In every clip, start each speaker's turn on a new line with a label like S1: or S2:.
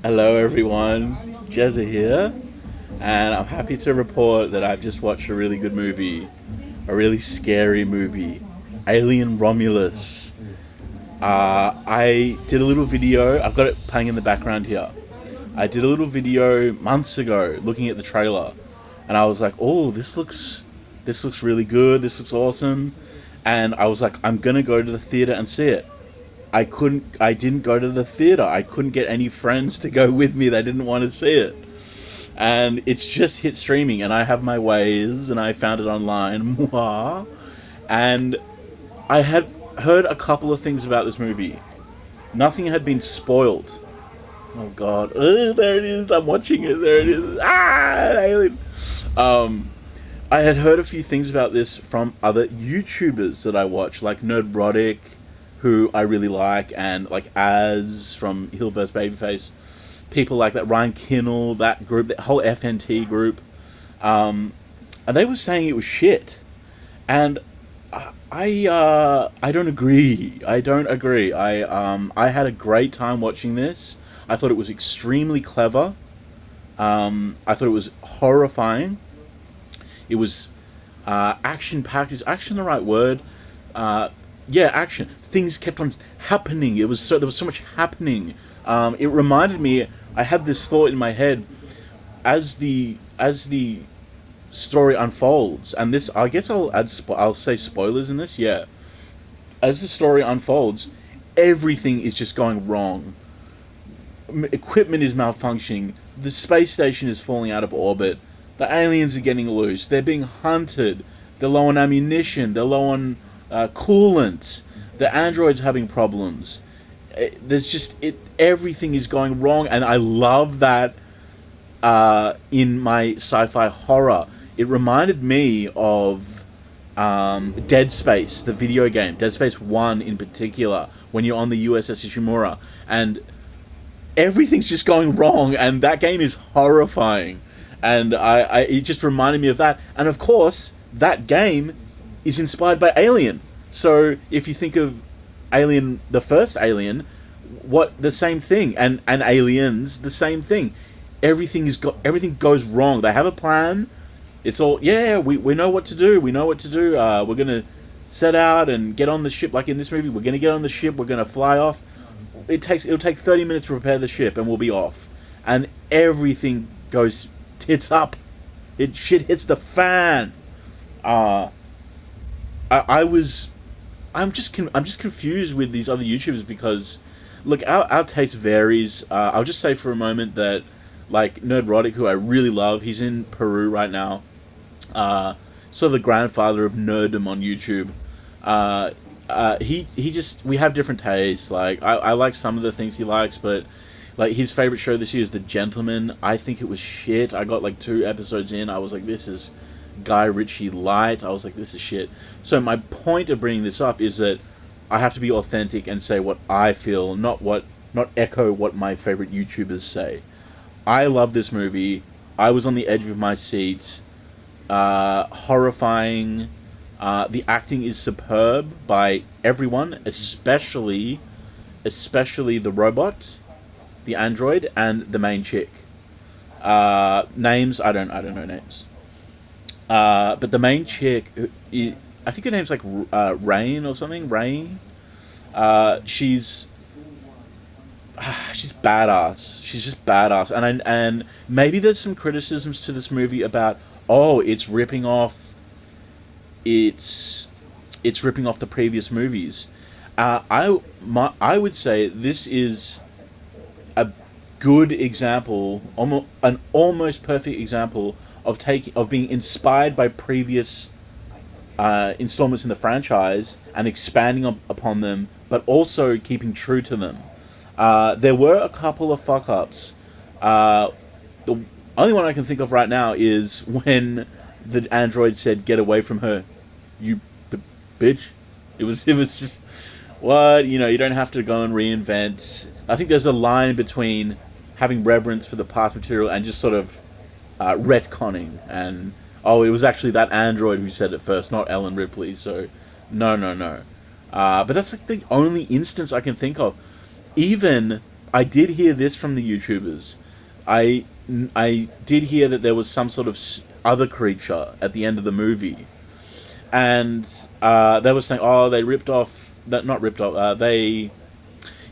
S1: Hello everyone, Jezza here, and I'm happy to report that I've just watched a really good movie, a really scary movie, Alien Romulus. I did a little video, I've got it playing in the background here. I did a little video months ago looking at the trailer, and I was like, oh, this looks really good, this looks awesome, and I was like, I'm gonna go to the theater and see it. I didn't go to the theater. I couldn't get any friends to go with me. They didn't want to see it. And it's just hit streaming, and I have my ways, and I found it online. Mwah. And I had heard a couple of things about this movie. Nothing had been spoiled. Oh god. There it is. I'm watching it. There it is. Alien. I had heard a few things about this from other YouTubers that I watch, like Nerdrotic, who I really like, and like Az from Hill vs Babyface, people like that, Ryan Kinnell, that group, that whole FNT group, and they were saying it was shit, and I don't agree. I don't agree. I had a great time watching this. I thought it was extremely clever. I thought it was horrifying. It was action packed. Is action the right word? Yeah, action. Things kept on happening. There was so much happening. It reminded me. I had this thought in my head as the story unfolds, and this, I guess I'll say spoilers in this. Yeah, as the story unfolds, everything is just going wrong. Equipment is malfunctioning. The space station is falling out of orbit. The aliens are getting loose. They're being hunted. They're low on ammunition. They're low on coolant. The android's having problems. There's just everything is going wrong, and I love that in my sci-fi horror. It reminded me of Dead Space, the video game, Dead Space 1 in particular, when you're on the USS Ishimura, and everything's just going wrong, and that game is horrifying. And it just reminded me of that. And of course, that game is inspired by Alien. So if you think of Alien, the first Alien, the same thing, and Aliens, the same thing. Everything goes wrong. They have a plan. It's all, yeah, we know what to do. We know what to do. We're gonna set out and get on the ship, like in this movie. We're gonna get on the ship. We're gonna fly off. It'll take 30 minutes to repair the ship, and we'll be off. And everything goes tits up. Shit hits the fan. I'm just confused with these other YouTubers because, look, our taste varies. I'll just say for a moment that, like, Nerdrotic, who I really love, he's in Peru right now. Sort of the grandfather of nerddom on YouTube. We have different tastes. Like, I like some of the things he likes, but like his favorite show this year is The Gentleman. I think it was shit. I got like 2 episodes in. I was like, this is Guy Ritchie light. I was like, this is shit. So my point of bringing this up is that I have to be authentic and say what I feel, not echo what my favorite YouTubers say. I love this movie. I was on the edge of my seat. Horrifying. The acting is superb by everyone, especially the robot, the android, and the main chick. Names, I don't know names. But the main chick, I think her name's like Rain or something. Rain. She's badass. She's just badass. And maybe there's some criticisms to this movie about, it's ripping off. It's ripping off the previous movies. I would say this is a good example, an almost perfect example of being inspired by previous installments in the franchise and expanding upon them, but also keeping true to them. There were a couple of fuck ups. The only one I can think of right now is when the android said, "Get away from her, you bitch." It was just, what, you don't have to go and reinvent. I think there's a line between having reverence for the past material and just sort of retconning, and it was actually that android who said it first, not Ellen Ripley. So no. But that's like the only instance I can think of. Even I did hear this from the YouTubers. I I did hear that there was some sort of other creature at the end of the movie, and they were saying, "Oh, they ripped off that, not ripped off. They,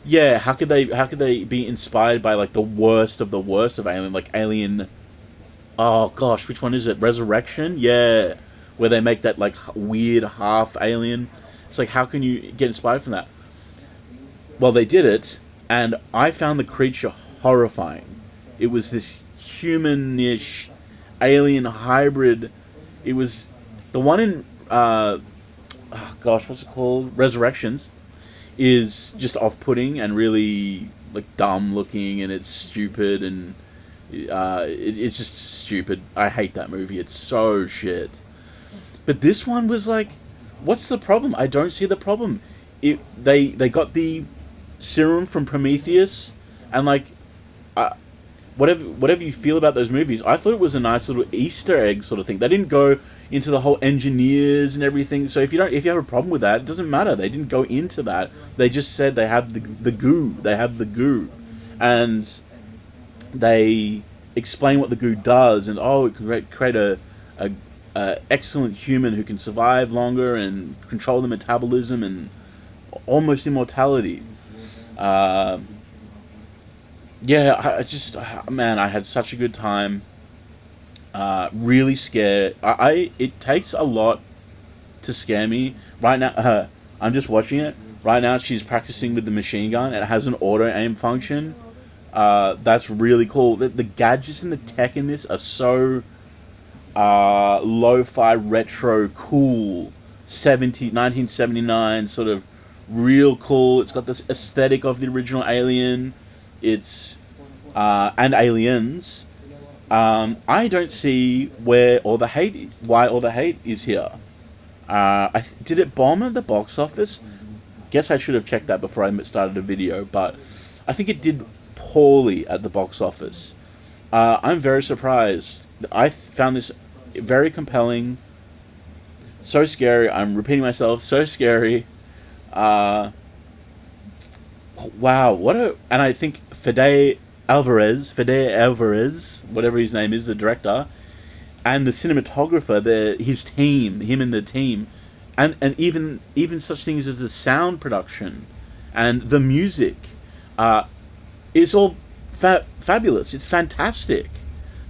S1: yeah, how could they be inspired by like the worst of Alien, like Alien? Oh gosh, which one is it? Resurrection? Yeah, where they make that like weird half alien. It's like, how can you get inspired from that? Well, they did it, and I found the creature horrifying. It was this humanish alien hybrid. It was the one in oh gosh, what's it called? Resurrections is just off-putting and really like dumb looking, and it's stupid, and it's just stupid. I hate that movie. It's so shit. But this one was like, what's the problem? I don't see the problem. They got the serum from Prometheus, and like, whatever you feel about those movies, I thought it was a nice little Easter egg sort of thing. They didn't go into the whole engineers and everything. So if you have a problem with that, it doesn't matter. They didn't go into that. They just said they have the goo. They have the goo, and they explain what the goo does, and it can create a excellent human who can survive longer and control the metabolism and almost immortality. Yeah, I just, man, I had such a good time. Really scared. It takes a lot to scare me. Right now, I'm just watching it. Right now, she's practicing with the machine gun. It has an auto aim function. That's really cool. The gadgets and the tech in this are so lo-fi retro cool. 1979 sort of real cool. It's got this aesthetic of the original Alien. It's and Aliens. I don't see why all the hate is here. Did it bomb at the box office? Guess I should have checked that before I started a video, but I think it did poorly at the box office. I'm very surprised. I found this very compelling, so scary. I'm repeating myself. So scary. Wow, and I think Fede Alvarez, whatever his name is, the director, and the cinematographer, his team, him and the team, and even such things as the sound production and the music, is all fabulous. It's fantastic.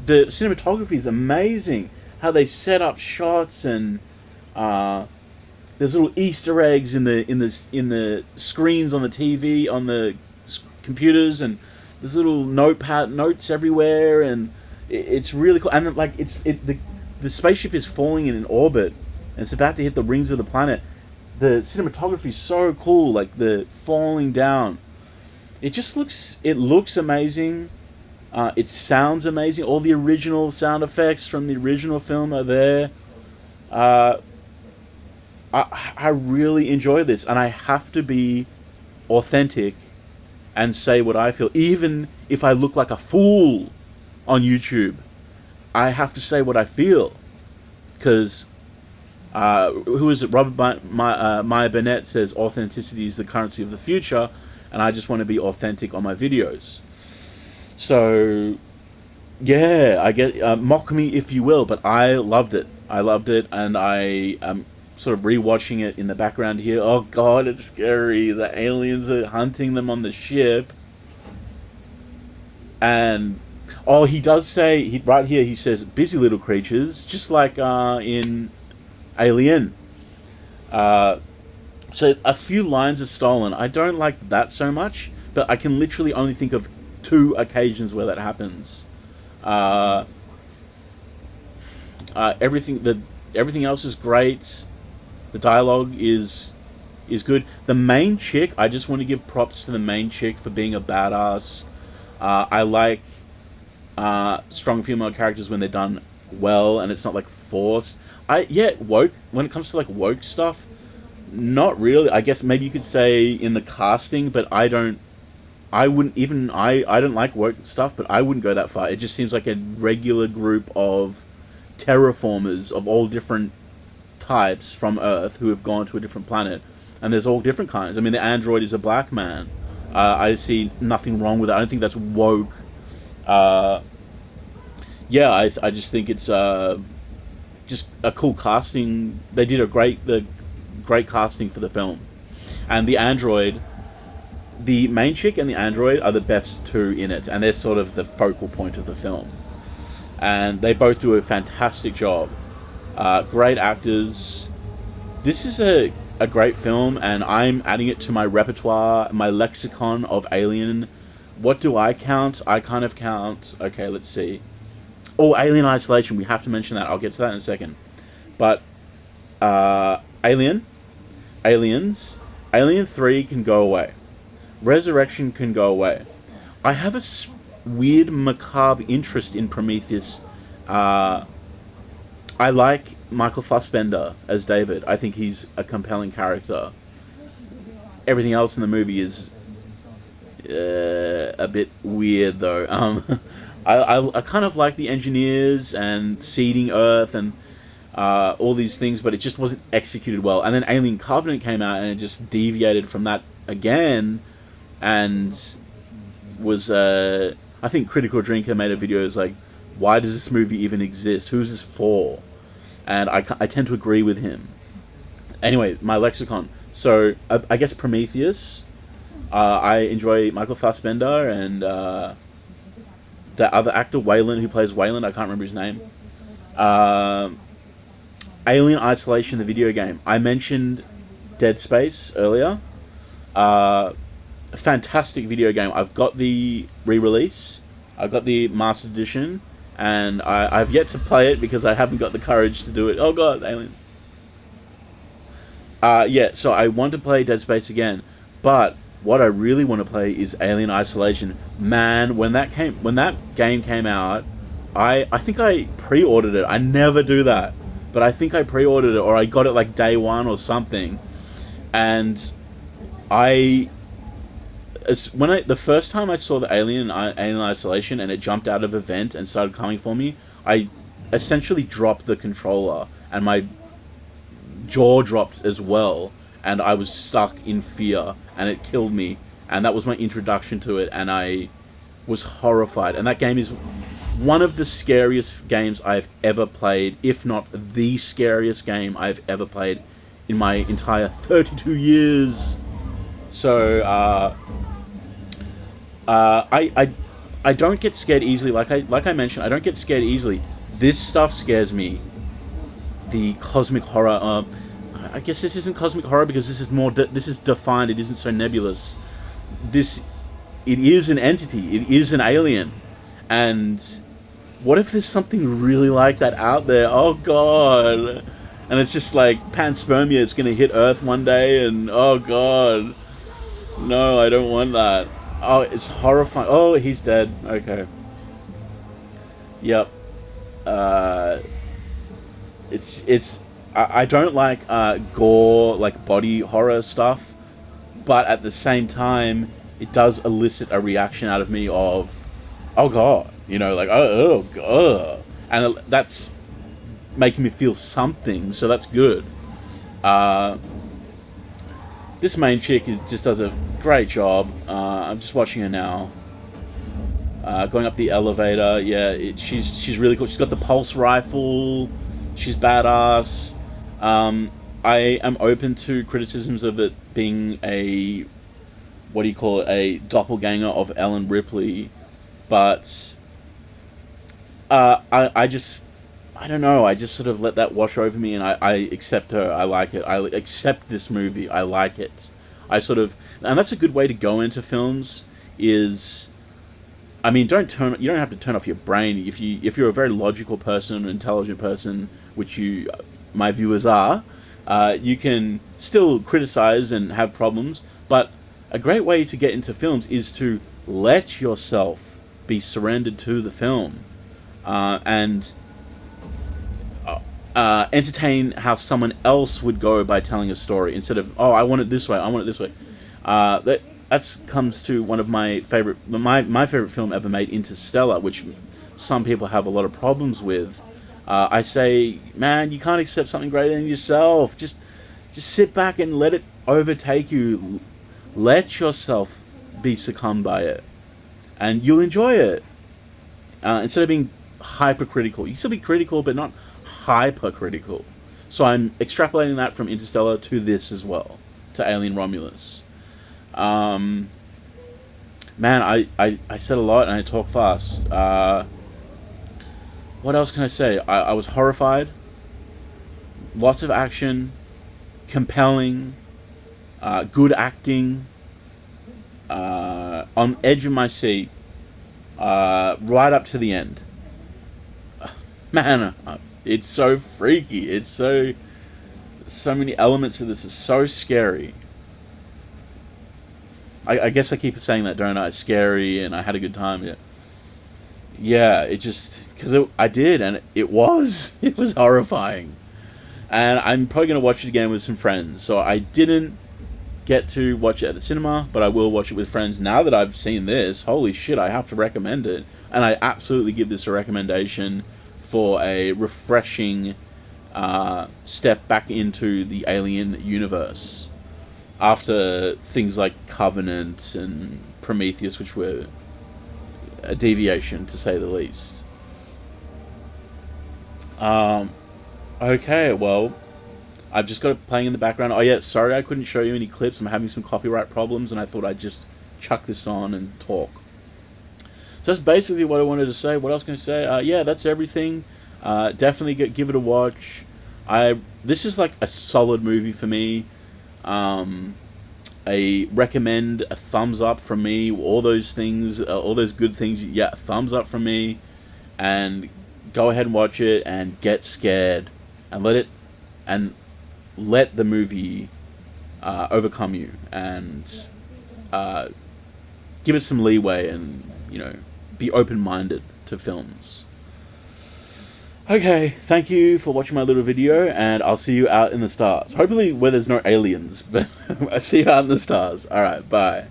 S1: The cinematography is amazing. How they set up shots, and there's little Easter eggs in the screens on the TV, on the computers, and there's little notes everywhere, and it's really cool. And like the spaceship is falling in an orbit, and it's about to hit the rings of the planet. The cinematography is so cool, like the falling down. It looks amazing. It sounds amazing. All the original sound effects from the original film are there. I really enjoy this, and I have to be authentic and say what I feel, even if I look like a fool on YouTube. I have to say what I feel, because who is it? Robert Meyer Burnett says authenticity is the currency of the future, and I just want to be authentic on my videos. So, yeah, I get mock me if you will, but I loved it. And I am sort of rewatching it in the background here. Oh god, it's scary. The aliens are hunting them on the ship. And he does say right here. He says busy little creatures, just like in Alien. So a few lines are stolen. I don't like that so much, but I can literally only think of 2 occasions where that happens. Everything else is great. The dialogue is good. The main chick, I just want to give props to the main chick for being a badass. I like strong female characters when they're done well and it's not like forced. Woke, when it comes to like woke stuff, not really. I guess maybe you could say in the casting, but I don't like woke stuff, but I wouldn't go that far. It just seems like a regular group of terraformers of all different types from Earth who have gone to a different planet, and there's all different kinds. I mean, the android is a black man. I see nothing wrong with it. I don't think that's woke. Uh, yeah, I just think it's just a cool casting. They did the great casting for the film, and the android, the main chick and the android are the best two in it, and they're sort of the focal point of the film, and they both do a fantastic job. Great actors. This is a great film, and I'm adding it to my repertoire, my lexicon of Alien. What do I count? I kind of count... Okay, let's see. Oh, Alien Isolation. We have to mention that. I'll get to that in a second. But, Aliens, Alien 3 can go away. Resurrection can go away. I have a weird, macabre interest in Prometheus. I like Michael Fassbender as David. I think he's a compelling character. Everything else in the movie is a bit weird, though. I kind of like the engineers and seeding Earth and all these things, but it just wasn't executed well. And then Alien Covenant came out, and it just deviated from that again, and was... I think Critical Drinker made a video. It's like, why does this movie even exist? Who's this for? And I tend to agree with him. Anyway, my lexicon. So, I guess Prometheus. I enjoy Michael Fassbender and the other actor, Wayland, who plays Wayland. I can't remember his name. Alien Isolation, the video game. I mentioned Dead Space earlier. A fantastic video game. I've got the re-release. I've got the Master Edition. And I've yet to play it because I haven't got the courage to do it. Oh god, Alien. Yeah, so I want to play Dead Space again. But what I really want to play is Alien Isolation. Man, when that game came out, I think I pre-ordered it. I never do that. But I think I pre-ordered it, or I got it like day one or something. And the first time I saw the Alien Isolation and it jumped out of a vent and started coming for me, I essentially dropped the controller and my jaw dropped as well, and I was stuck in fear, and it killed me, and that was my introduction to it, and I was horrified. And that game is one of the scariest games I've ever played, if not the scariest game I've ever played in my entire 32 years. So, I don't get scared easily. Like I mentioned, I don't get scared easily. This stuff scares me. The cosmic horror. I guess this isn't cosmic horror because this is more. This is defined. It isn't so nebulous. It is an entity. It is an alien. And what if there's something really like that out there? Oh god! And it's just like panspermia is gonna hit Earth one day, and oh god, no, I don't want that. Oh, it's horrifying. Oh, he's dead. Okay. Yep. I don't like gore, like body horror stuff, but at the same time, it does elicit a reaction out of me of, oh god, like oh god, and that's making me feel something. So that's good. This main chick just does a great job. I'm just watching her now. Going up the elevator. Yeah, she's really cool. She's got the pulse rifle. She's badass. I am open to criticisms of it being a doppelganger of Ellen Ripley, but I don't know. I just sort of let that wash over me, and I accept her. I like it. I accept this movie. I like it. And that's a good way to go into films. You don't have to turn off your brain if you're a very logical person, an intelligent person, which my viewers are. You can still criticize and have problems, but a great way to get into films is to let yourself be surrendered to the film, and entertain how someone else would go by telling a story instead of, oh, I want it this way, I want it this way. That comes to one of my favorite film ever made, Interstellar, which some people have a lot of problems with. I say, man, you can't accept something greater than yourself. Just sit back and let it overtake you. Let yourself be succumbed by it, and you'll enjoy it. Instead of being hypercritical, you can still be critical, but not hypercritical. So I'm extrapolating that from Interstellar to this as well, to Alien Romulus. Man, I said a lot and I talk fast. What else can I say? I was horrified. Lots of action, compelling, good acting, on edge of my seat, right up to the end. Man, it's so freaky. It's so many elements of this is so scary. I guess I keep saying that, don't I? It's scary, and I had a good time. Yeah, it just because I did, and it was horrifying. And I'm probably going to watch it again with some friends. So I didn't get to watch it at the cinema, but I will watch it with friends. Now that I've seen this, holy shit, I have to recommend it. And I absolutely give this a recommendation for a refreshing step back into the Alien universe. After things like Covenant and Prometheus, which were a deviation, to say the least. Okay, well, I've just got it playing in the background. Oh yeah, sorry I couldn't show you any clips. I'm having some copyright problems, and I thought I'd just chuck this on and talk. So that's basically what I wanted to say. What else can I say? Yeah, that's everything. Definitely give it a watch. This is like a solid movie for me. I recommend a thumbs up from me. All those things, all those good things. Yeah, thumbs up from me. And go ahead and watch it and get scared. And let the movie overcome you, and give it some leeway, and be open-minded to films. Okay, thank you for watching my little video, and I'll see you out in the stars. Hopefully where there's no aliens, but I'll see you out in the stars. Alright, bye.